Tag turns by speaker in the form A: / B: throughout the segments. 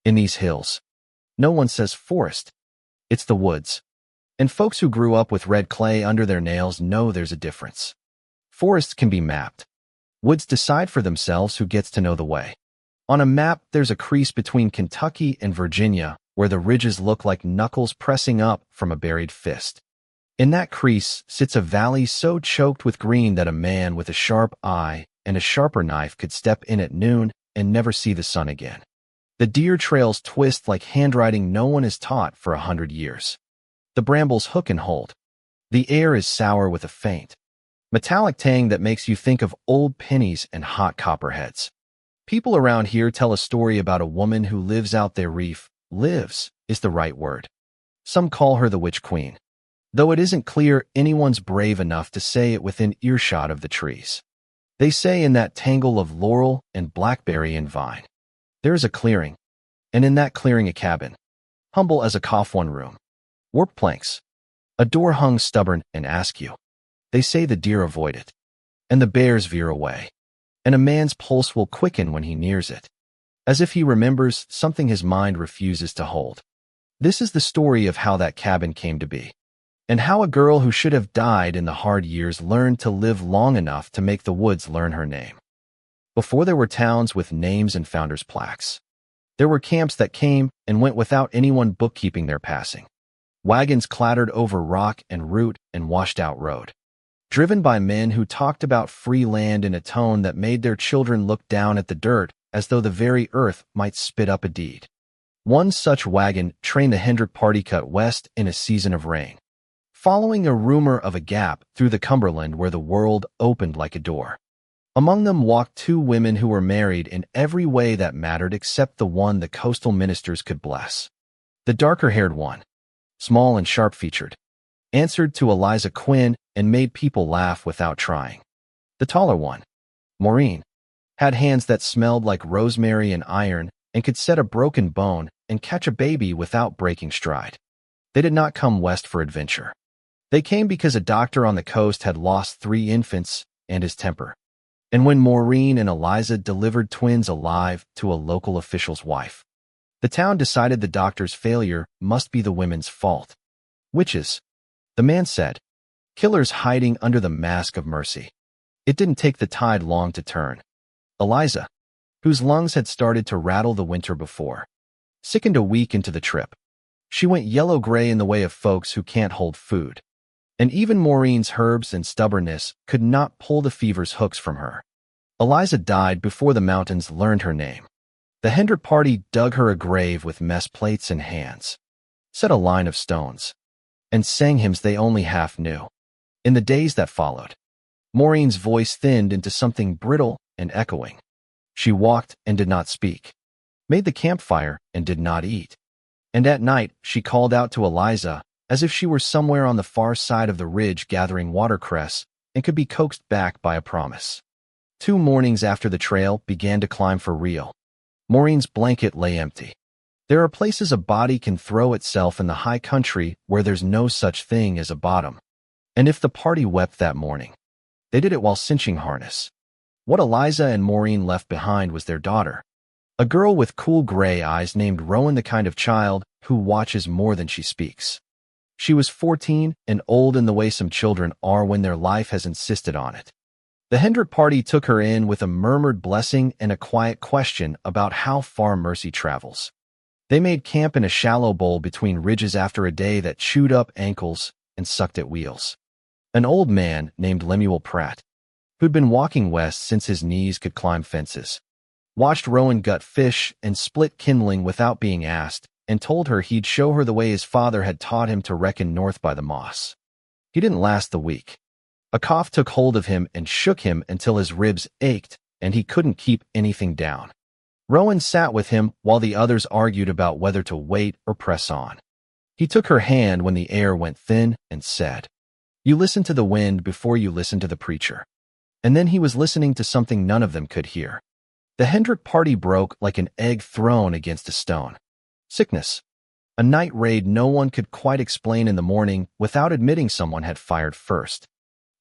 A: In these hills, no one says forest. It's the woods. And folks who grew up with red clay under their nails know there's a difference. Forests can be mapped. Woods decide for themselves who gets to know the way. On a map, there's a crease between Kentucky and Virginia where the ridges look like knuckles pressing up from a buried fist. In that crease sits a valley so choked with green that a man with a sharp eye and a sharper knife could step in at noon and never see the sun again. The deer trails twist like handwriting no one has taught for 100 years. The brambles hook and hold. The air is sour with a faint, metallic tang that makes you think of old pennies and hot copperheads. People around here tell a story about a woman who lives out their reef. Lives is the right word. Some call her the Witch Queen, though it isn't clear anyone's brave enough to say it within earshot of the trees. They say in that tangle of laurel and blackberry and vine, there is a clearing, and in that clearing a cabin, humble as a cough one room, warped planks, a door hung stubborn and askew. They say the deer avoid it, and the bears veer away, and a man's pulse will quicken when he nears it, as if he remembers something his mind refuses to hold. This is the story of how that cabin came to be, and how a girl who should have died in the hard years learned to live long enough to make the woods learn her name. Before there were towns with names and founders' plaques, there were camps that came and went without anyone bookkeeping their passing. Wagons clattered over rock and root and washed out road, driven by men who talked about free land in a tone that made their children look down at the dirt as though the very earth might spit up a deed. One such wagon trained the Hendrick party cut west in a season of rain, following a rumor of a gap through the Cumberland where the world opened like a door. Among them walked two women who were married in every way that mattered except the one the coastal ministers could bless. The darker-haired one, small and sharp-featured, answered to Eliza Quinn and made people laugh without trying. The taller one, Maureen, had hands that smelled like rosemary and iron and could set a broken bone and catch a baby without breaking stride. They did not come west for adventure. They came because a doctor on the coast had lost 3 infants and his temper. And when Maureen and Eliza delivered twins alive to a local official's wife, the town decided the doctor's failure must be the women's fault. Witches, the man said, killers hiding under the mask of mercy. It didn't take the tide long to turn. Eliza, whose lungs had started to rattle the winter before, sickened a week into the trip. She went yellow-gray in the way of folks who can't hold food. And even Maureen's herbs and stubbornness could not pull the fever's hooks from her. Eliza died before the mountains learned her name. The Hendrick party dug her a grave with mess plates and hands, set a line of stones, and sang hymns they only half knew. In the days that followed, Maureen's voice thinned into something brittle and echoing. She walked and did not speak, made the campfire and did not eat. And at night she called out to Eliza as if she were somewhere on the far side of the ridge gathering watercress and could be coaxed back by a promise. 2 mornings after the trail began to climb for real, Maureen's blanket lay empty. There are places a body can throw itself in the high country where there's no such thing as a bottom. And if the party wept that morning, they did it while cinching harness. What Eliza and Maureen left behind was their daughter, a girl with cool gray eyes named Rowan, the kind of child who watches more than she speaks. She was 14 and old in the way some children are when their life has insisted on it. The Hendrick party took her in with a murmured blessing and a quiet question about how far mercy travels. They made camp in a shallow bowl between ridges after a day that chewed up ankles and sucked at wheels. An old man named Lemuel Pratt, who'd been walking west since his knees could climb fences, watched Rowan gut fish and split kindling without being asked, and told her he'd show her the way his father had taught him to reckon north by the moss. He didn't last the week. A cough took hold of him and shook him until his ribs ached and he couldn't keep anything down. Rowan sat with him while the others argued about whether to wait or press on. He took her hand when the air went thin and said, "You listen to the wind before you listen to the preacher." And then he was listening to something none of them could hear. The Hendrick party broke like an egg thrown against a stone. Sickness. A night raid no one could quite explain in the morning without admitting someone had fired first.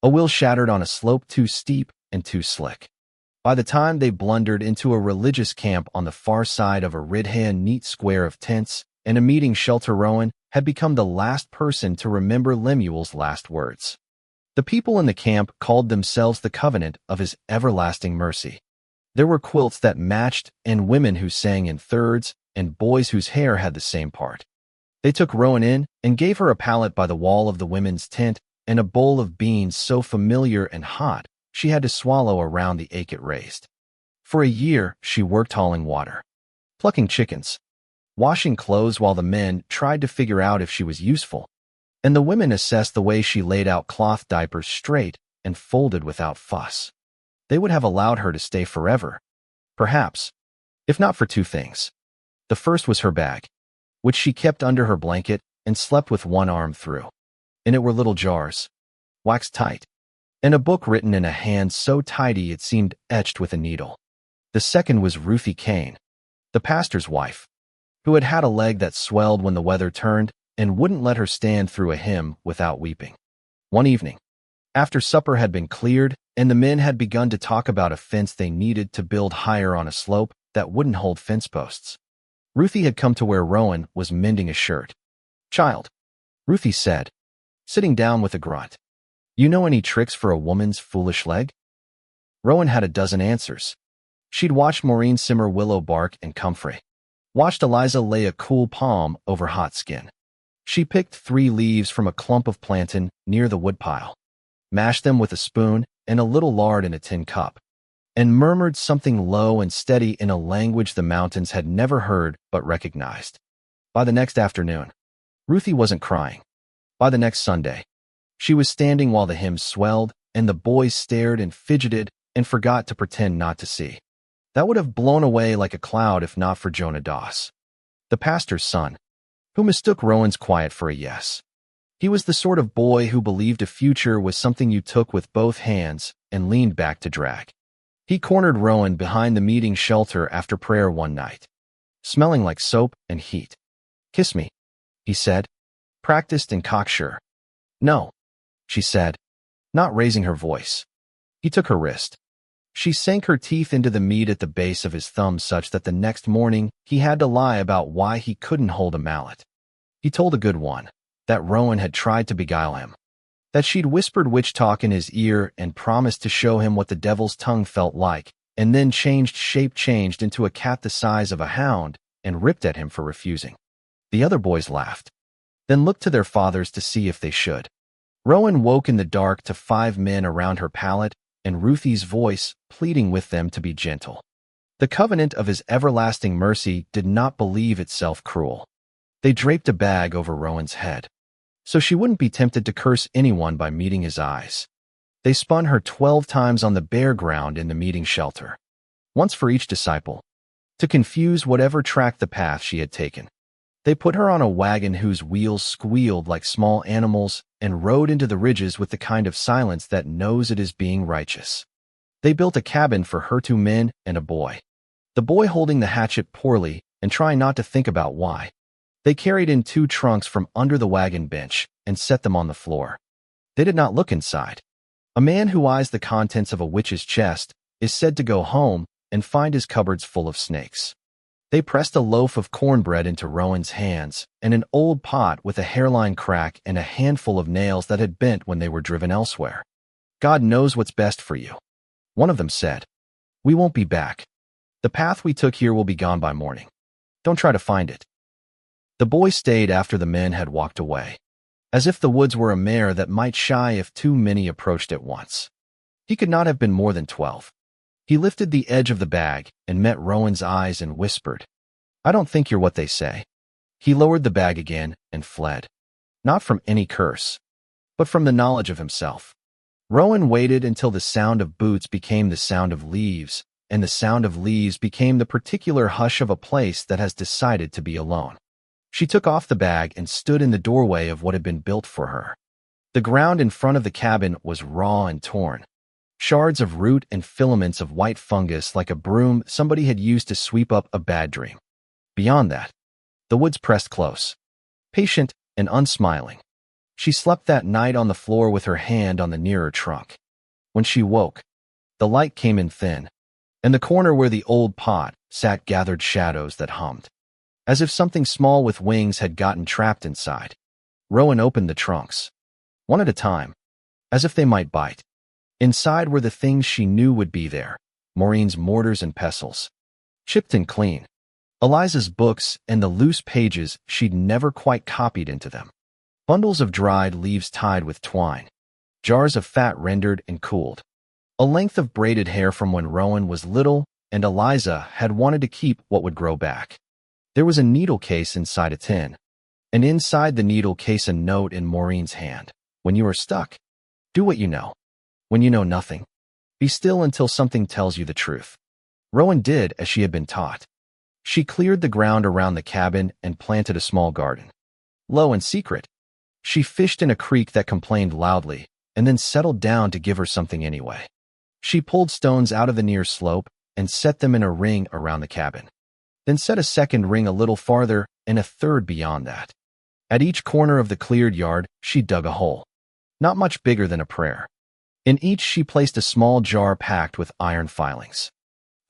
A: A will shattered on a slope too steep and too slick. By the time they blundered into a religious camp on the far side of a rid-hand neat square of tents and a meeting shelter, Rowan had become the last person to remember Lemuel's last words. The people in the camp called themselves the Covenant of His Everlasting Mercy. There were quilts that matched, and women who sang in thirds, and boys whose hair had the same part. They took Rowan in and gave her a pallet by the wall of the women's tent and a bowl of beans so familiar and hot she had to swallow around the ache it raised. For a year, she worked hauling water, plucking chickens, washing clothes while the men tried to figure out if she was useful, and the women assessed the way she laid out cloth diapers straight and folded without fuss. They would have allowed her to stay forever, perhaps, if not for two things. The first was her bag, which she kept under her blanket and slept with one arm through. In it were little jars, waxed tight, and a book written in a hand so tidy it seemed etched with a needle. The second was Ruthie Kane, the pastor's wife, who had had a leg that swelled when the weather turned and wouldn't let her stand through a hymn without weeping. One evening, after supper had been cleared and the men had begun to talk about a fence they needed to build higher on a slope that wouldn't hold fence posts, Ruthie had come to where Rowan was mending a shirt. "Child," Ruthie said, sitting down with a grunt, "you know any tricks for a woman's foolish leg?" Rowan had a dozen answers. She'd watched Maureen simmer willow bark and comfrey, watched Eliza lay a cool palm over hot skin. She picked 3 leaves from a clump of plantain near the woodpile, mashed them with a spoon and a little lard in a tin cup, and murmured something low and steady in a language the mountains had never heard but recognized. By the next afternoon, Ruthie wasn't crying. By the next Sunday, she was standing while the hymn swelled, and the boys stared and fidgeted and forgot to pretend not to see. That would have blown away like a cloud if not for Jonah Doss, the pastor's son, who mistook Rowan's quiet for a yes. He was the sort of boy who believed a future was something you took with both hands and leaned back to drag. He cornered Rowan behind the meeting shelter after prayer one night, smelling like soap and heat. "Kiss me," he said, practiced and cocksure. "No," she said, not raising her voice. He took her wrist. She sank her teeth into the meat at the base of his thumb such that the next morning he had to lie about why he couldn't hold a mallet. He told a good one that Rowan had tried to beguile him, that she'd whispered witch talk in his ear and promised to show him what the devil's tongue felt like, and then changed into a cat the size of a hound and ripped at him for refusing. The other boys laughed, then looked to their fathers to see if they should. Rowan woke in the dark to 5 men around her pallet and Ruthie's voice pleading with them to be gentle. The Covenant of His Everlasting Mercy did not believe itself cruel. They draped a bag over Rowan's head, so she wouldn't be tempted to curse anyone by meeting his eyes. They spun her 12 times on the bare ground in the meeting shelter, once for each disciple, to confuse whatever tracked the path she had taken. They put her on a wagon whose wheels squealed like small animals and rode into the ridges with the kind of silence that knows it is being righteous. They built a cabin for her 2 men and a boy, the boy holding the hatchet poorly and trying not to think about why. They carried in 2 trunks from under the wagon bench and set them on the floor. They did not look inside. A man who eyes the contents of a witch's chest is said to go home and find his cupboards full of snakes. They pressed a loaf of cornbread into Rowan's hands and an old pot with a hairline crack and a handful of nails that had bent when they were driven elsewhere. "God knows what's best for you," one of them said. "We won't be back. The path we took here will be gone by morning. Don't try to find it." The boy stayed after the men had walked away, as if the woods were a mare that might shy if too many approached at once. He could not have been more than 12. He lifted the edge of the bag and met Rowan's eyes and whispered, "I don't think you're what they say." He lowered the bag again and fled, not from any curse, but from the knowledge of himself. Rowan waited until the sound of boots became the sound of leaves, and the sound of leaves became the particular hush of a place that has decided to be alone. She took off the bag and stood in the doorway of what had been built for her. The ground in front of the cabin was raw and torn, shards of root and filaments of white fungus like a broom somebody had used to sweep up a bad dream. Beyond that, the woods pressed close, patient and unsmiling. She slept that night on the floor with her hand on the nearer trunk. When she woke, the light came in thin, In the corner where the old pot sat gathered shadows that hummed, as if something small with wings had gotten trapped inside. Rowan opened the trunks, one at a time, as if they might bite. Inside were the things she knew would be there: Maureen's mortars and pestles, chipped and clean, Eliza's books, and the loose pages she'd never quite copied into them. Bundles of dried leaves tied with twine, jars of fat rendered and cooled, a length of braided hair from when Rowan was little and Eliza had wanted to keep what would grow back. There was a needle case inside a tin, and inside the needle case a note in Maureen's hand. When you are stuck, do what you know. When you know nothing, be still until something tells you the truth. Rowan did as she had been taught. She cleared the ground around the cabin and planted a small garden. Low and secret, she fished in a creek that complained loudly and then settled down to give her something anyway. She pulled stones out of the near slope and set them in a ring around the cabin, then set a second ring a little farther and a third beyond that. At each corner of the cleared yard, she dug a hole, not much bigger than a prayer. In each she placed a small jar packed with iron filings,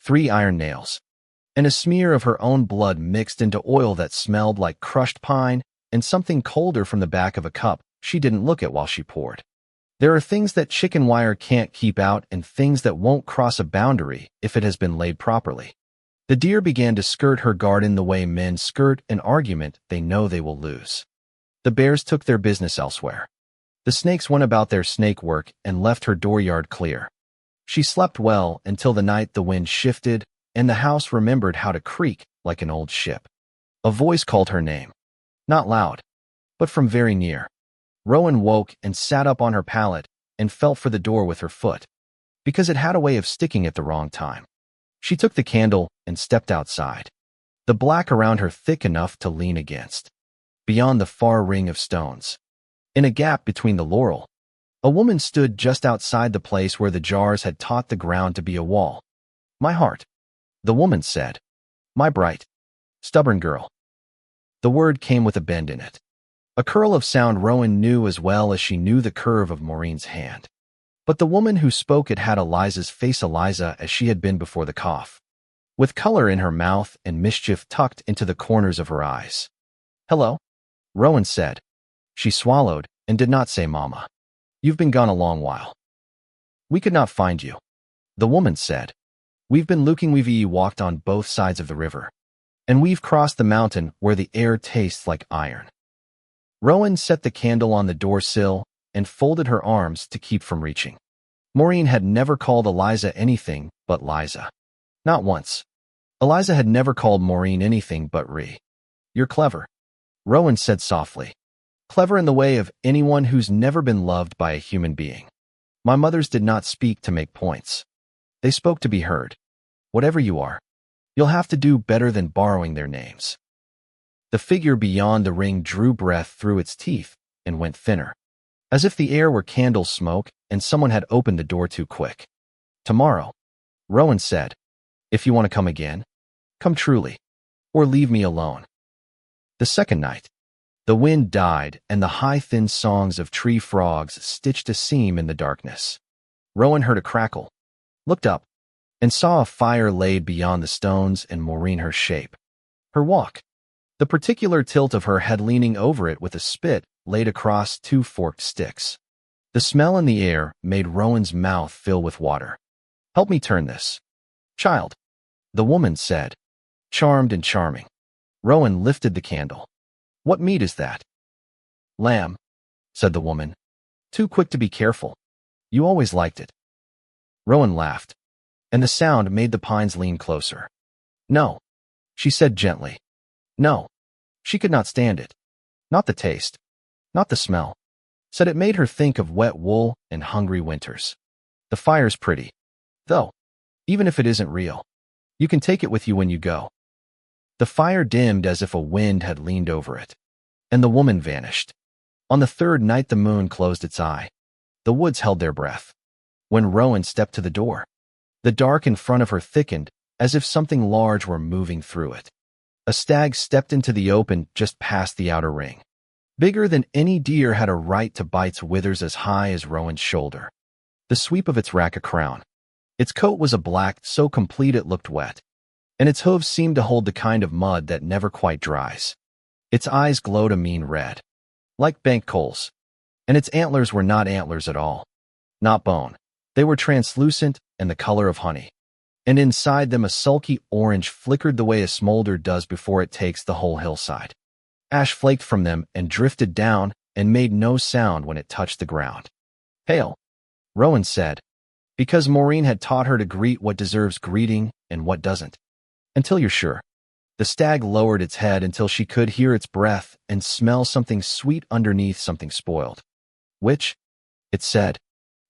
A: 3 iron nails, and a smear of her own blood mixed into oil that smelled like crushed pine, and something colder from the back of a cup she didn't look at while she poured. There are things that chicken wire can't keep out and things that won't cross a boundary if it has been laid properly. The deer began to skirt her garden the way men skirt an argument they know they will lose. The bears took their business elsewhere. The snakes went about their snake work and left her dooryard clear. She slept well until the night the wind shifted and the house remembered how to creak like an old ship. A voice called her name. Not loud, but from very near. Rowan woke and sat up on her pallet and felt for the door with her foot, because it had a way of sticking at the wrong time. She took the candle and stepped outside, the black around her thick enough to lean against. Beyond the far ring of stones, in a gap between the laurel, a woman stood just outside the place where the jars had taught the ground to be a wall. My heart, the woman said. My bright, stubborn girl. The word came with a bend in it, a curl of sound Rowan knew as well as she knew the curve of Maureen's hand. But the woman who spoke it had Eliza's face, Eliza as she had been before the cough, with color in her mouth and mischief tucked into the corners of her eyes. Hello, Rowan said. She swallowed and did not say mama. You've been gone a long while. We could not find you, the woman said. We've been looking. We've walked on both sides of the river, and we've crossed the mountain where the air tastes like iron. Rowan set the candle on the door sill and folded her arms to keep from reaching. Maureen had never called Eliza anything but Liza. Not once. Eliza had never called Maureen anything but Ree. You're clever, Rowan said softly. Clever in the way of anyone who's never been loved by a human being. My mothers did not speak to make points. They spoke to be heard. Whatever you are, you'll have to do better than borrowing their names. The figure beyond the ring drew breath through its teeth and went thinner, as if the air were candle smoke and someone had opened the door too quick. Tomorrow, Rowan said, if you want to come again, come truly, or leave me alone. The second night, the wind died and the high thin songs of tree frogs stitched a seam in the darkness. Rowan heard a crackle, looked up, and saw a fire laid beyond the stones and Maureen her shape. Her walk, the particular tilt of her head leaning over it with a spit laid across 2 forked sticks. The smell in the air made Rowan's mouth fill with water. Help me turn this, child, the woman said, charmed and charming. Rowan lifted the candle. What meat is that? Lamb, said the woman. Too quick to be careful. You always liked it. Rowan laughed, and the sound made the pines lean closer. No, she said gently. No, she could not stand it. Not the taste, not the smell. Said it made her think of wet wool and hungry winters. The fire's pretty, though, even if it isn't real. You can take it with you when you go. The fire dimmed as if a wind had leaned over it, and the woman vanished. On the third night the moon closed its eye. The woods held their breath. When Rowan stepped to the door, the dark in front of her thickened as if something large were moving through it. A stag stepped into the open just past the outer ring. Bigger than any deer, had a right to bite's withers as high as Rowan's shoulder. The sweep of its rack a crown. Its coat was a black so complete it looked wet, and its hooves seemed to hold the kind of mud that never quite dries. Its eyes glowed a mean red, like banked coals, and its antlers were not antlers at all, not bone. They were translucent and the color of honey, and inside them a sulky orange flickered the way a smolder does before it takes the whole hillside. Ash flaked from them and drifted down and made no sound when it touched the ground. Pale, Rowan said, because Maureen had taught her to greet what deserves greeting and what doesn't. Until you're sure. The stag lowered its head until she could hear its breath and smell something sweet underneath something spoiled. Which? It said,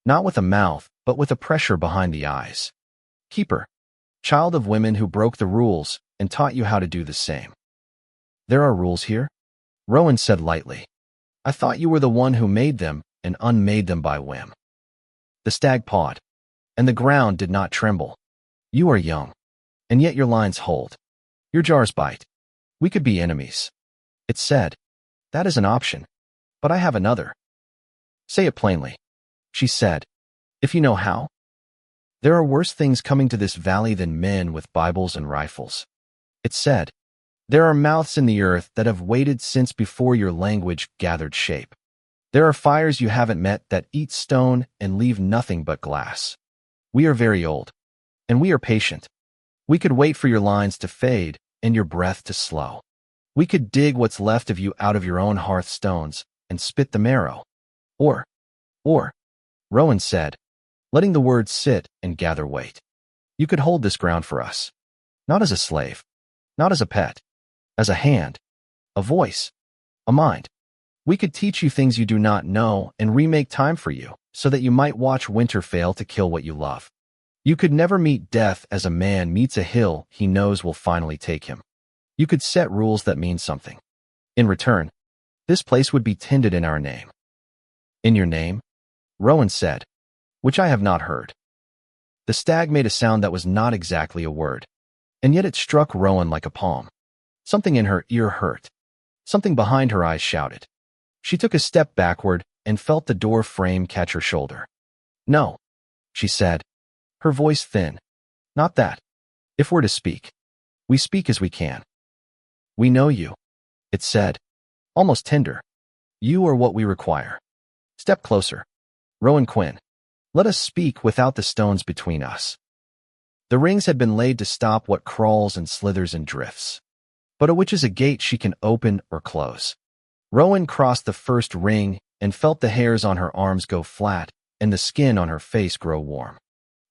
A: not with a mouth, but with a pressure behind the eyes. Keeper, child of women who broke the rules and taught you how to do the same. There are rules here? Rowan said lightly. I thought you were the one who made them and unmade them by whim. The stag pawed, and the ground did not tremble. You are young, and yet your lines hold. Your jars bite. We could be enemies. It said, that is an option, but I have another. Say it plainly, she said, if you know how. There are worse things coming to this valley than men with Bibles and rifles. It said, there are mouths in the earth that have waited since before your language gathered shape. There are fires you haven't met that eat stone and leave nothing but glass. We are very old, and we are patient. We could wait for your lines to fade and your breath to slow. We could dig what's left of you out of your own hearthstones and spit the marrow. Or, Rowan said, letting the words sit and gather weight. You could hold this ground for us. Not as a slave, not as a pet, as a hand, a voice, a mind. We could teach you things you do not know and remake time for you so that you might watch winter fail to kill what you love. You could never meet death as a man meets a hill he knows will finally take him. You could set rules that mean something. In return, this place would be tended in our name. In your name? Rowan said, which I have not heard. The stag made a sound that was not exactly a word, and yet it struck Rowan like a palm. Something in her ear hurt. Something behind her eyes shouted. She took a step backward and felt the door frame catch her shoulder. No, she said, her voice thin. Not that. If we're to speak, we speak as we can. We know you, it said, almost tender. You are what we require. Step closer. Rowan Quinn. Let us speak without the stones between us. The rings had been laid to stop what crawls and slithers and drifts. But a witch is a gate she can open or close. Rowan crossed the first ring and felt the hairs on her arms go flat and the skin on her face grow warm.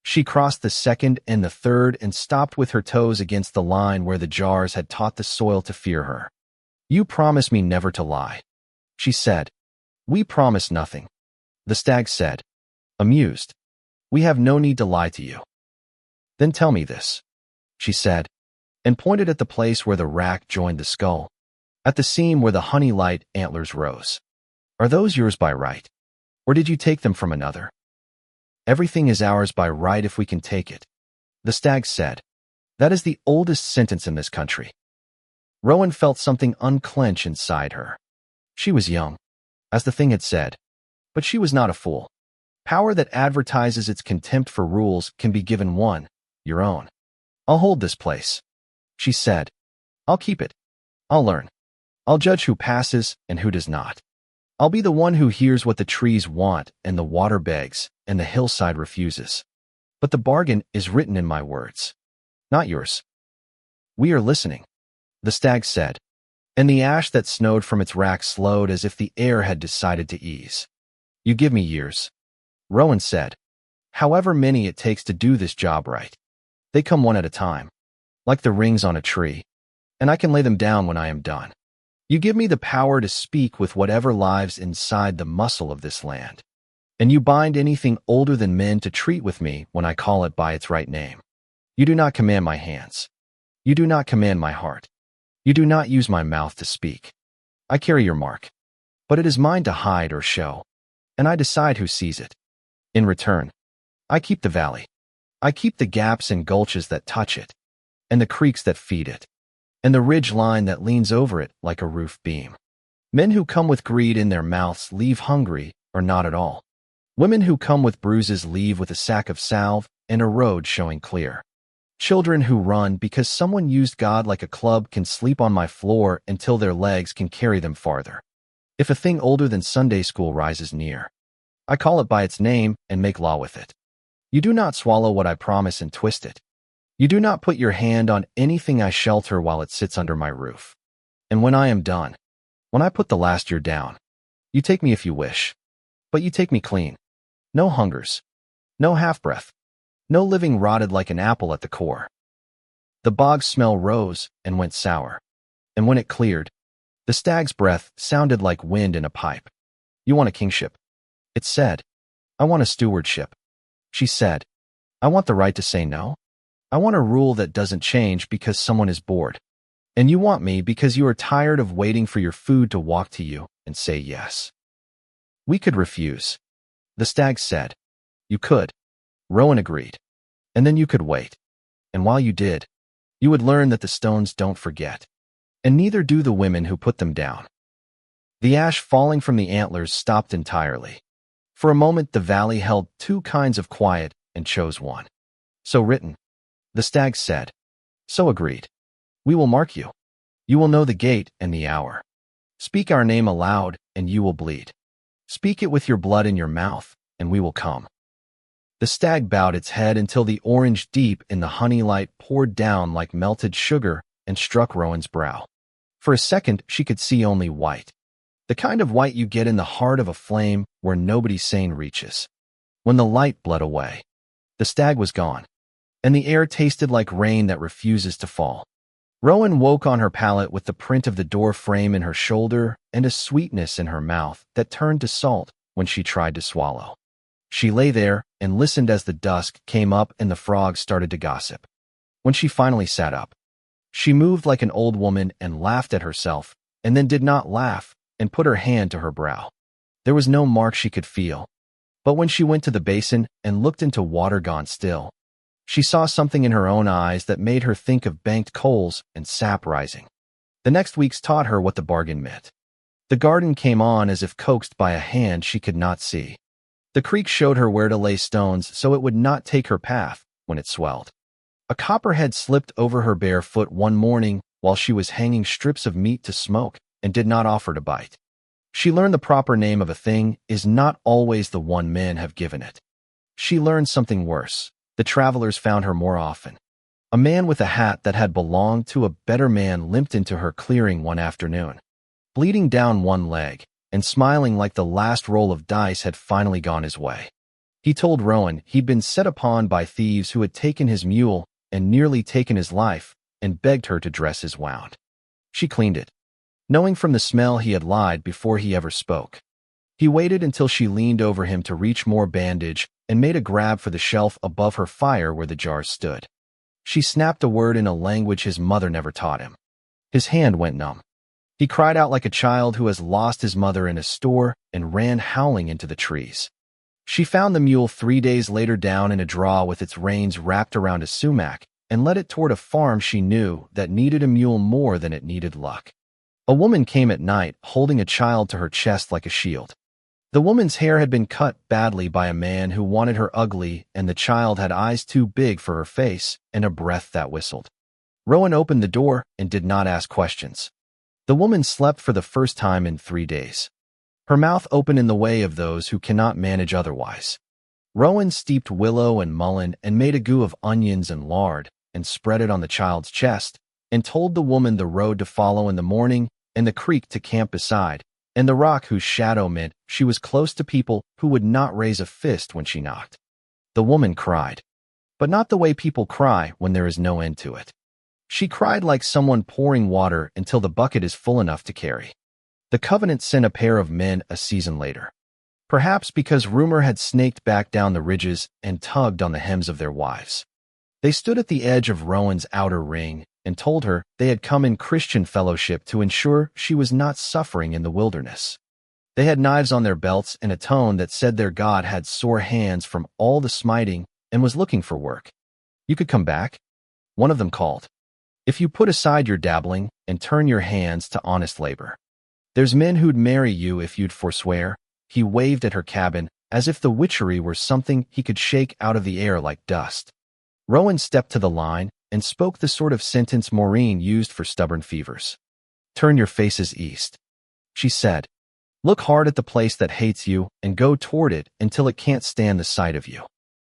A: She crossed the second and the third and stopped with her toes against the line where the jars had taught the soil to fear her. You promise me never to lie, she said. We promise nothing, the stag said, amused. We have no need to lie to you. Then tell me this, she said, and pointed at the place where the rack joined the skull, at the seam where the honey-light antlers rose. Are those yours by right, or did you take them from another? Everything is ours by right if we can take it, the stag said. That is the oldest sentence in this country. Rowan felt something unclench inside her. She was young, as the thing had said, but she was not a fool. Power that advertises its contempt for rules can be given one, your own. I'll hold this place, she said. I'll keep it. I'll learn. I'll judge who passes and who does not. I'll be the one who hears what the trees want and the water begs and the hillside refuses. But the bargain is written in my words, not yours. We are listening, the stag said, and the ash that snowed from its rack slowed as if the air had decided to ease. You give me years, Rowan said. However many it takes to do this job right. They come one at a time, like the rings on a tree, and I can lay them down when I am done. You give me the power to speak with whatever lives inside the muscle of this land, and you bind anything older than men to treat with me when I call it by its right name. You do not command my hands. You do not command my heart. You do not use my mouth to speak. I carry your mark, but it is mine to hide or show, and I decide who sees it. In return, I keep the valley. I keep the gaps and gulches that touch it, and the creeks that feed it, and the ridge line that leans over it like a roof beam. Men who come with greed in their mouths leave hungry or not at all. Women who come with bruises leave with a sack of salve and a road showing clear. Children who run because someone used God like a club can sleep on my floor until their legs can carry them farther. If a thing older than Sunday school rises near, I call it by its name and make law with it. You do not swallow what I promise and twist it. You do not put your hand on anything I shelter while it sits under my roof. And when I am done, when I put the last year down, you take me if you wish, but you take me clean. No hungers, no half-breath, no living rotted like an apple at the core. The bog's smell rose and went sour, and when it cleared, the stag's breath sounded like wind in a pipe. You want a kingship? It said. I want a stewardship. She said. I want the right to say no. I want a rule that doesn't change because someone is bored. And you want me because you are tired of waiting for your food to walk to you and say yes. We could refuse. The stag said. You could. Rowan agreed. And then you could wait. And while you did, you would learn that the stones don't forget. And neither do the women who put them down. The ash falling from the antlers stopped entirely. For a moment the valley held two kinds of quiet and chose one. So written. The stag said. So agreed. We will mark you. You will know the gate and the hour. Speak our name aloud, and you will bleed. Speak it with your blood in your mouth, and we will come. The stag bowed its head until the orange deep in the honey light poured down like melted sugar and struck Rowan's brow. For a second, she could see only white. The kind of white you get in the heart of a flame where nobody sane reaches. When the light bled away, the stag was gone, and the air tasted like rain that refuses to fall. Rowan woke on her pallet with the print of the door frame in her shoulder and a sweetness in her mouth that turned to salt when she tried to swallow. She lay there and listened as the dusk came up and the frogs started to gossip. When she finally sat up, she moved like an old woman and laughed at herself, and then did not laugh and put her hand to her brow. There was no mark she could feel, but when she went to the basin and looked into water gone still, she saw something in her own eyes that made her think of banked coals and sap rising. The next weeks taught her what the bargain meant. The garden came on as if coaxed by a hand she could not see. The creek showed her where to lay stones so it would not take her path when it swelled. A copperhead slipped over her bare foot one morning while she was hanging strips of meat to smoke and did not offer to bite. She learned the proper name of a thing is not always the one men have given it. She learned something worse. The travelers found her more often. A man with a hat that had belonged to a better man limped into her clearing one afternoon, bleeding down one leg and smiling like the last roll of dice had finally gone his way. He told Rowan he'd been set upon by thieves who had taken his mule and nearly taken his life, and begged her to dress his wound. She cleaned it, knowing from the smell he had lied before he ever spoke. He waited until she leaned over him to reach more bandage and made a grab for the shelf above her fire where the jars stood. She snapped a word in a language his mother never taught him. His hand went numb. He cried out like a child who has lost his mother in a store and ran howling into the trees. She found the mule 3 days later down in a draw with its reins wrapped around a sumac and led it toward a farm she knew that needed a mule more than it needed luck. A woman came at night holding a child to her chest like a shield. The woman's hair had been cut badly by a man who wanted her ugly, and the child had eyes too big for her face and a breath that whistled. Rowan opened the door and did not ask questions. The woman slept for the first time in 3 days. Her mouth open in the way of those who cannot manage otherwise. Rowan steeped willow and mullein and made a goo of onions and lard and spread it on the child's chest and told the woman the road to follow in the morning and the creek to camp beside and the rock whose shadow meant she was close to people who would not raise a fist when she knocked. The woman cried, but not the way people cry when there is no end to it. She cried like someone pouring water until the bucket is full enough to carry. The Covenant sent a pair of men a season later, perhaps because rumor had snaked back down the ridges and tugged on the hems of their wives. They stood at the edge of Rowan's outer ring and told her they had come in Christian fellowship to ensure she was not suffering in the wilderness. They had knives on their belts and a tone that said their God had sore hands from all the smiting and was looking for work. You could come back, one of them called, if you put aside your dabbling and turn your hands to honest labor. There's men who'd marry you if you'd forswear. He waved at her cabin, as if the witchery were something he could shake out of the air like dust. Rowan stepped to the line and spoke the sort of sentence Maureen used for stubborn fevers. "Turn your faces east," she said. "Look hard at the place that hates you and go toward it until it can't stand the sight of you.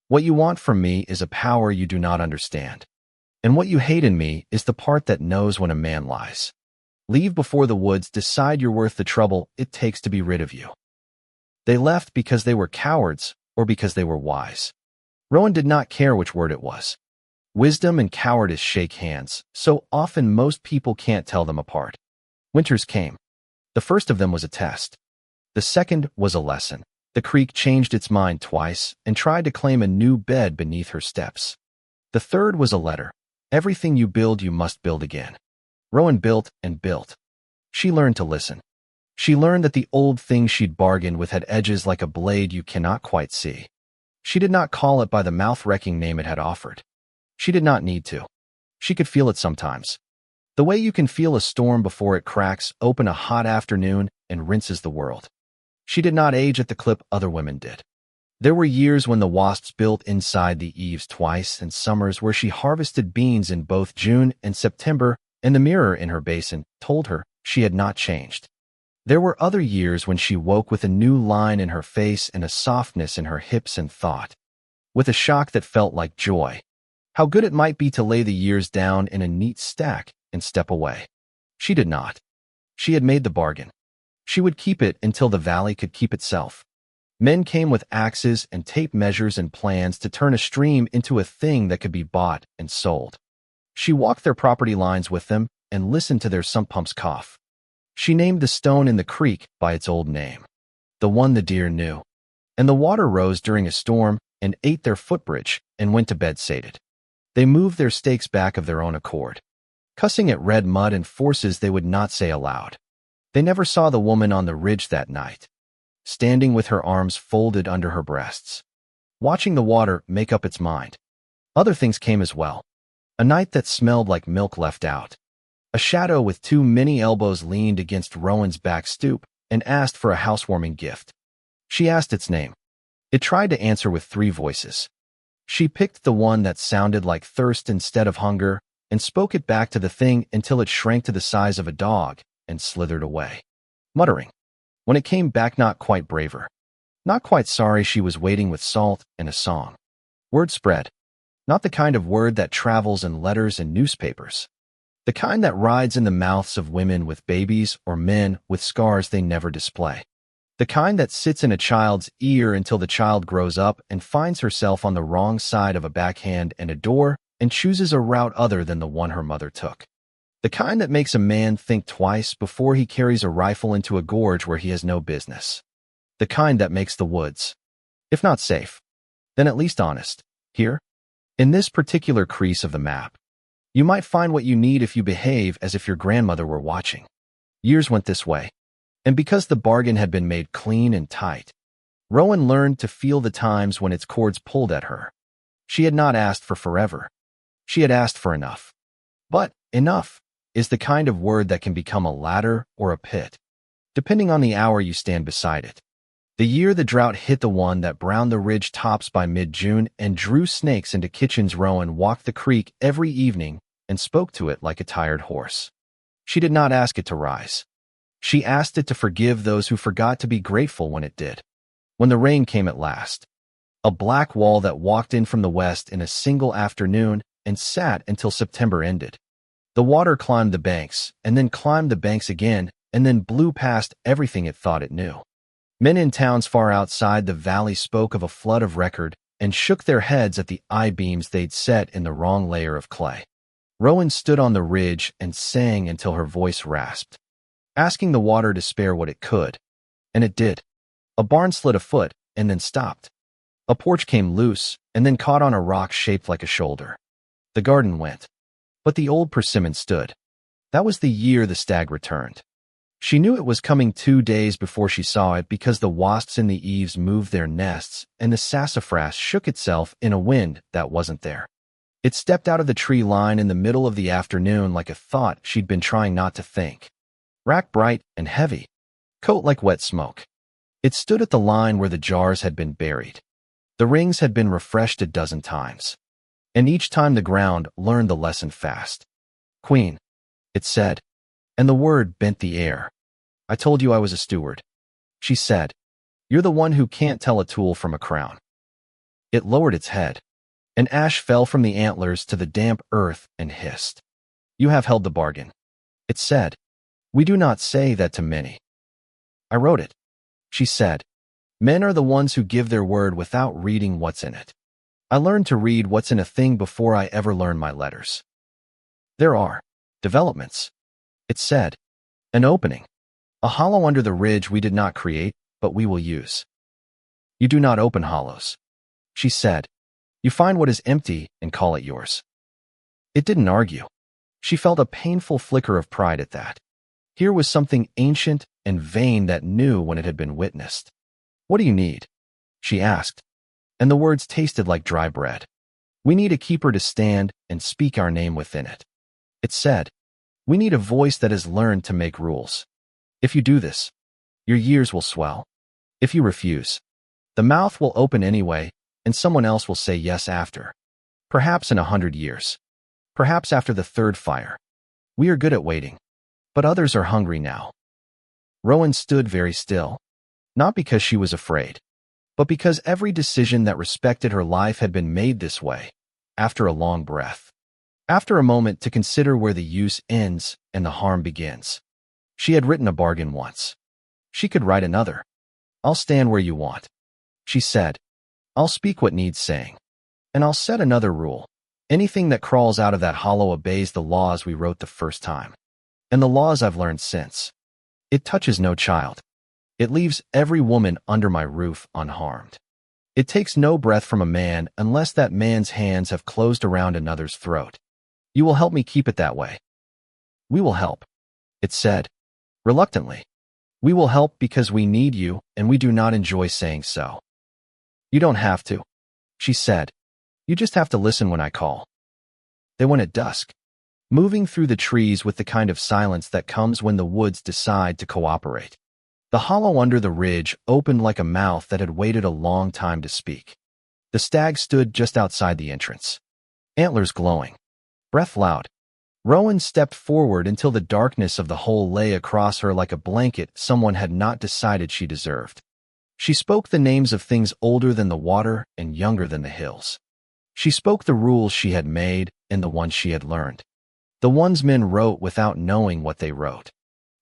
A: What you want from me is a power you do not understand. And what you hate in me is the part that knows when a man lies. Leave before the woods decide you're worth the trouble it takes to be rid of you." They left because they were cowards or because they were wise. Rowan did not care which word it was. Wisdom and cowardice shake hands, so often most people can't tell them apart. Winters came. The first of them was a test. The second was a lesson. The creek changed its mind twice and tried to claim a new bed beneath her steps. The third was a letter. Everything you build, you must build again. Rowan built and built. She learned to listen. She learned that the old thing she'd bargained with had edges like a blade you cannot quite see. She did not call it by the mouth-wrecking name it had offered. She did not need to. She could feel it sometimes. The way you can feel a storm before it cracks open a hot afternoon and rinses the world. She did not age at the clip other women did. There were years when the wasps built inside the eaves twice, and summers where she harvested beans in both June and September, and the mirror in her basin told her she had not changed. There were other years when she woke with a new line in her face and a softness in her hips and thought, with a shock that felt like joy, how good it might be to lay the years down in a neat stack and step away. She did not. She had made the bargain. She would keep it until the valley could keep itself. Men came with axes and tape measures and plans to turn a stream into a thing that could be bought and sold. She walked their property lines with them and listened to their sump pumps cough. She named the stone in the creek by its old name, the one the deer knew. And the water rose during a storm and ate their footbridge and went to bed sated. They moved their stakes back of their own accord, cussing at red mud and forces they would not say aloud. They never saw the woman on the ridge that night, standing with her arms folded under her breasts, watching the water make up its mind. Other things came as well. A night that smelled like milk left out. A shadow with too many elbows leaned against Rowan's back stoop and asked for a housewarming gift. She asked its name. It tried to answer with 3 voices. She picked the one that sounded like thirst instead of hunger and spoke it back to the thing until it shrank to the size of a dog and slithered away, muttering. When it came back, not quite braver, not quite sorry, she was waiting with salt and a song. Word spread. Not the kind of word that travels in letters and newspapers. The kind that rides in the mouths of women with babies or men with scars they never display. The kind that sits in a child's ear until the child grows up and finds herself on the wrong side of a backhand and a door and chooses a route other than the one her mother took. The kind that makes a man think twice before he carries a rifle into a gorge where he has no business. The kind that makes the woods, if not safe, then at least honest. Here, in this particular crease of the map, you might find what you need if you behave as if your grandmother were watching. Years went this way, and because the bargain had been made clean and tight, Rowan learned to feel the times when its cords pulled at her. She had not asked for forever. She had asked for enough. But enough is the kind of word that can become a ladder or a pit, depending on the hour you stand beside it. The year the drought hit the one that browned the ridge tops by mid-June and drew snakes into kitchens, Rowan walked the creek every evening and spoke to it like a tired horse. She did not ask it to rise. She asked it to forgive those who forgot to be grateful when it did. When the rain came at last, a black wall that walked in from the west in a single afternoon and sat until September ended. The water climbed the banks, and then climbed the banks again, and then blew past everything it thought it knew. Men in towns far outside the valley spoke of a flood of record and shook their heads at the I-beams they'd set in the wrong layer of clay. Rowan stood on the ridge and sang until her voice rasped, asking the water to spare what it could, and it did. A barn slid a foot and then stopped. A porch came loose and then caught on a rock shaped like a shoulder. The garden went. But the old persimmon stood. That was the year the stag returned. She knew it was coming 2 days before she saw it because the wasps in the eaves moved their nests and the sassafras shook itself in a wind that wasn't there. It stepped out of the tree line in the middle of the afternoon like a thought she'd been trying not to think. Rack bright and heavy. Coat like wet smoke. It stood at the line where the jars had been buried. The rings had been refreshed a dozen times, and each time the ground learned the lesson fast. "Queen," it said, and the word bent the air. "I told you I was a steward," she said. "You're the one who can't tell a tool from a crown." It lowered its head, and ash fell from the antlers to the damp earth and hissed. "You have held the bargain," it said. "We do not say that to many." "I wrote it," she said. "Men are the ones who give their word without reading what's in it. I learned to read what's in a thing before I ever learned my letters." "There are developments," it said. "An opening. A hollow under the ridge we did not create, but we will use." "You do not open hollows," she said. "You find what is empty and call it yours." It didn't argue. She felt a painful flicker of pride at that. Here was something ancient and vain that knew when it had been witnessed. "What do you need?" she asked, and the words tasted like dry bread. "We need a keeper to stand and speak our name within it," it said. "We need a voice that has learned to make rules. If you do this, your years will swell. If you refuse, the mouth will open anyway, and someone else will say yes after. Perhaps in 100 years. Perhaps after the third fire. We are good at waiting, but others are hungry now." Rowan stood very still, not because she was afraid, but because every decision that respected her life had been made this way, after a long breath. After a moment to consider where the use ends and the harm begins. She had written a bargain once. She could write another. "I'll stand where you want," she said. "I'll speak what needs saying. And I'll set another rule. Anything that crawls out of that hollow obeys the laws we wrote the first time. And the laws I've learned since. It touches no child. It leaves every woman under my roof unharmed. It takes no breath from a man unless that man's hands have closed around another's throat. You will help me keep it that way." "We will help," it said, reluctantly. "We will help because we need you, and we do not enjoy saying so." "You don't have to," she said. "You just have to listen when I call." They went at dusk, moving through the trees with the kind of silence that comes when the woods decide to cooperate. The hollow under the ridge opened like a mouth that had waited a long time to speak. The stag stood just outside the entrance, antlers glowing, breath loud. Rowan stepped forward until the darkness of the hole lay across her like a blanket someone had not decided she deserved. She spoke the names of things older than the water and younger than the hills. She spoke the rules she had made and the ones she had learned. The ones men wrote without knowing what they wrote.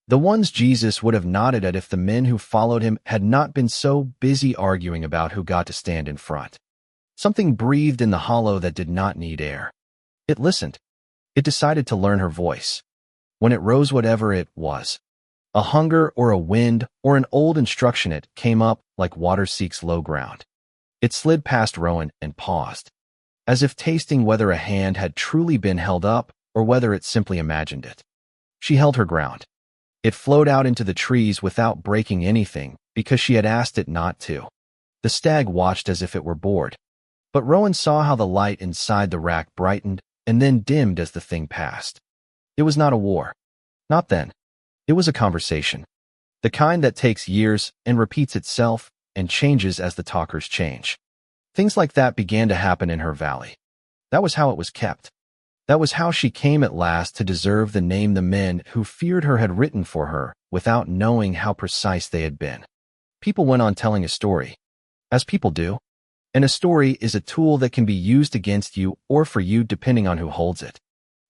A: The ones Jesus would have nodded at if the men who followed him had not been so busy arguing about who got to stand in front. Something breathed in the hollow that did not need air. It listened. It decided to learn her voice. When it rose, whatever it was, a hunger or a wind or an old instruction, it came up like water seeks low ground. It slid past Rowan and paused, as if tasting whether a hand had truly been held up or whether it simply imagined it. She held her ground. It flowed out into the trees without breaking anything because she had asked it not to. The stag watched as if it were bored, but Rowan saw how the light inside the rack brightened and then dimmed as the thing passed. It was not a war. Not then. It was a conversation. The kind that takes years and repeats itself and changes as the talkers change. Things like that began to happen in her valley. That was how it was kept. That was how she came at last to deserve the name the men who feared her had written for her without knowing how precise they had been. People went on telling a story, as people do, and a story is a tool that can be used against you or for you depending on who holds it.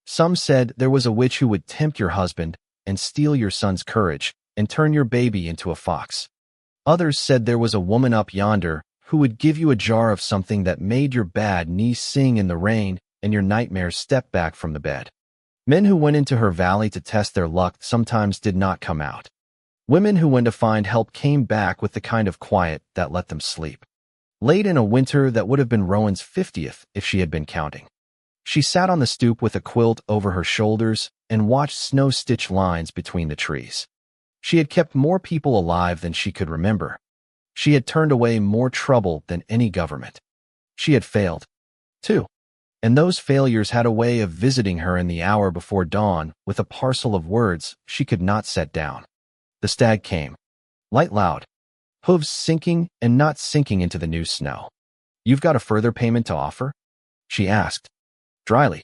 A: Some said there was a witch who would tempt your husband and steal your son's courage and turn your baby into a fox. Others said there was a woman up yonder who would give you a jar of something that made your bad knees sing in the rain and your nightmares step back from the bed. Men who went into her valley to test their luck sometimes did not come out. Women who went to find help came back with the kind of quiet that let them sleep. Late in a winter that would have been Rowan's 50th if she had been counting. She sat on the stoop with a quilt over her shoulders and watched snow-stitch lines between the trees. She had kept more people alive than she could remember. She had turned away more trouble than any government. She had failed, too. And those failures had a way of visiting her in the hour before dawn with a parcel of words she could not set down. The stag came. Light loud. hooves sinking and not sinking into the new snow. "You've got a further payment to offer?" she asked, dryly.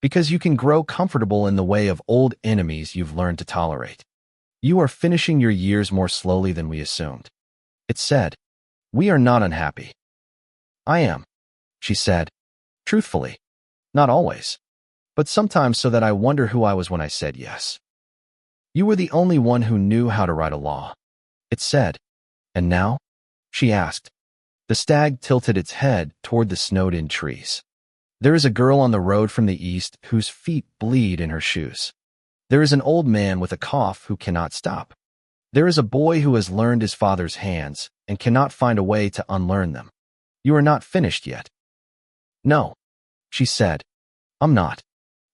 A: "Because you can grow comfortable in the way of old enemies you've learned to tolerate. You are finishing your years more slowly than we assumed." It said, "We are not unhappy." "I am," she said, truthfully. "Not always, but sometimes so that I wonder who I was when I said yes." "You were the only one who knew how to write a law," it said. "And now?" she asked. The stag tilted its head toward the snowed-in trees. "There is a girl on the road from the east whose feet bleed in her shoes. There is an old man with a cough who cannot stop. There is a boy who has learned his father's hands and cannot find a way to unlearn them. You are not finished yet." "No," she said. "I'm not."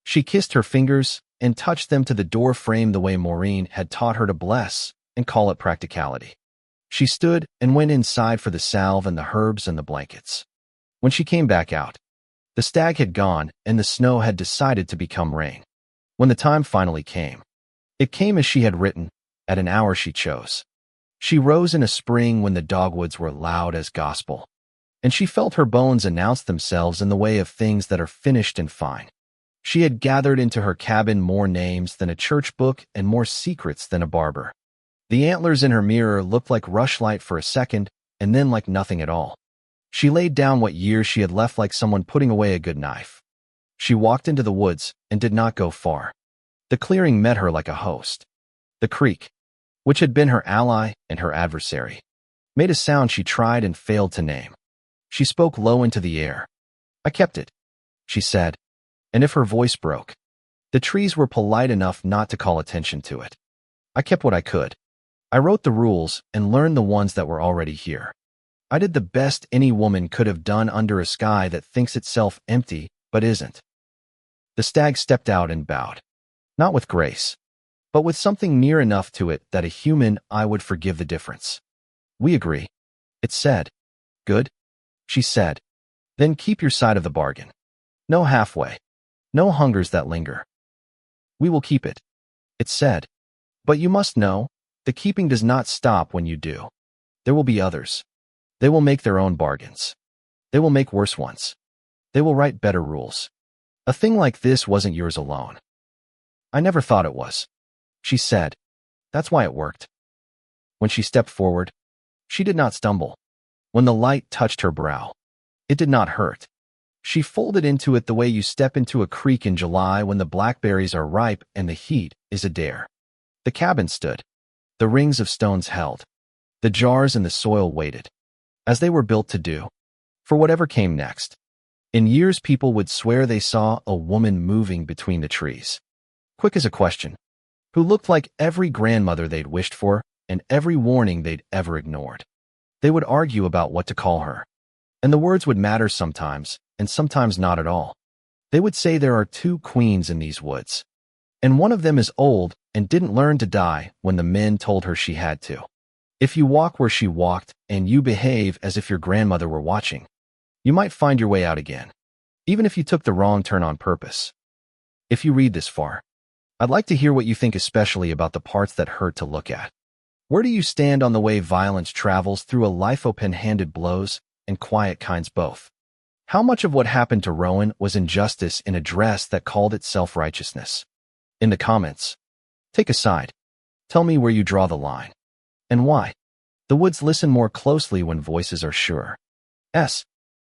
A: She kissed her fingers and touched them to the door frame the way Maureen had taught her to bless and call it practicality. She stood and went inside for the salve and the herbs and the blankets. When she came back out, the stag had gone and the snow had decided to become rain. When the time finally came, it came as she had written, at an hour she chose. She rose in a spring when the dogwoods were loud as gospel, and she felt her bones announce themselves in the way of things that are finished and fine. She had gathered into her cabin more names than a church book and more secrets than a barber. The antlers in her mirror looked like rushlight for a second and then like nothing at all. She laid down what years she had left like someone putting away a good knife. She walked into the woods and did not go far. The clearing met her like a host. The creek, which had been her ally and her adversary, made a sound she tried and failed to name. She spoke low into the air. "I kept it," she said, and if her voice broke, the trees were polite enough not to call attention to it. "I kept what I could. I wrote the rules and learned the ones that were already here. I did the best any woman could have done under a sky that thinks itself empty but isn't." The stag stepped out and bowed, not with grace, but with something near enough to it that a human eye would forgive the difference. "We agree," it said. "Good," she said. "Then keep your side of the bargain. No halfway. No hungers that linger." "We will keep it," it said. "But you must know, the keeping does not stop when you do. There will be others. They will make their own bargains. They will make worse ones. They will write better rules. A thing like this wasn't yours alone." "I never thought it was," she said. "That's why it worked." When she stepped forward, she did not stumble. When the light touched her brow, it did not hurt. She folded into it the way you step into a creek in July when the blackberries are ripe and the heat is a dare. The cabin stood. The rings of stones held. The jars and the soil waited, as they were built to do, for whatever came next. In years people would swear they saw a woman moving between the trees, quick as a question, who looked like every grandmother they'd wished for and every warning they'd ever ignored. They would argue about what to call her, and the words would matter sometimes, and sometimes not at all. They would say there are two queens in these woods, and one of them is old and didn't learn to die when the men told her she had to. If you walk where she walked and you behave as if your grandmother were watching, you might find your way out again, even if you took the wrong turn on purpose. If you read this far, I'd like to hear what you think, especially about the parts that hurt to look at. Where do you stand on the way violence travels through a life open-handed blows and quiet kinds both? How much of what happened to Rowan was injustice in a dress that called itself righteousness? In the comments, take a side. Tell me where you draw the line. And why. The woods listen more closely when voices are sure.